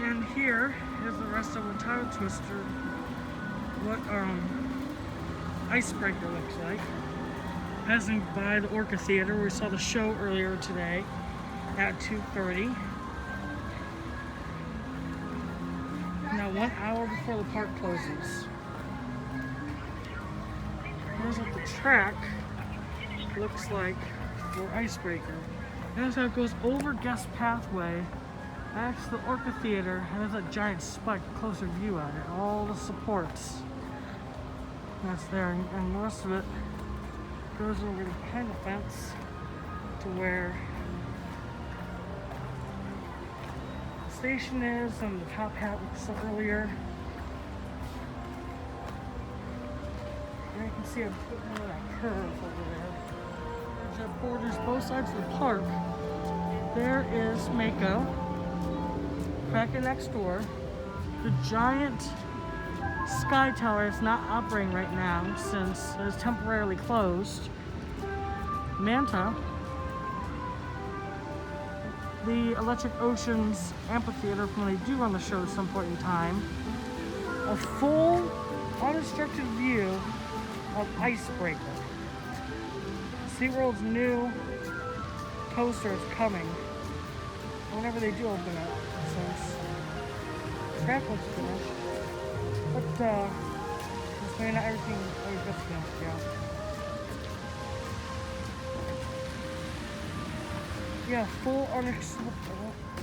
And here is the rest of what Title Twister, what Icebreaker looks like. Passing by the Orca Theater, where we saw the show earlier today at 2:30. Now 1 hour before the park closes. Here's what the track looks like for Icebreaker. Here's how it goes over Guest Pathway, back to the Orca Theater, and there's a giant spike, closer view at it. All the supports. That's there, and the rest of it goes over behind the fence to where the station is, and the top hat we saw earlier. And you can see a bit more of that curve over there. That borders both sides of the park. There is Mako, Cracker next door. The giant Sky Tower is not operating right now since it is temporarily closed. Manta, the Electric Oceans amphitheater from when they do run the show at some point in time. A full, unobstructed view of Icebreaker. SeaWorld's new coaster is coming whenever they do open it, since the track looks finished. But it's maybe not everything always gets finished, yeah. Yeah, full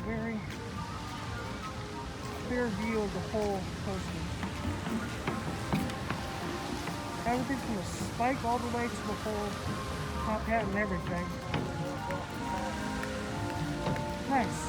very clear view of the whole coaster. Everything from the spike all the way to the whole top hat and everything. Nice.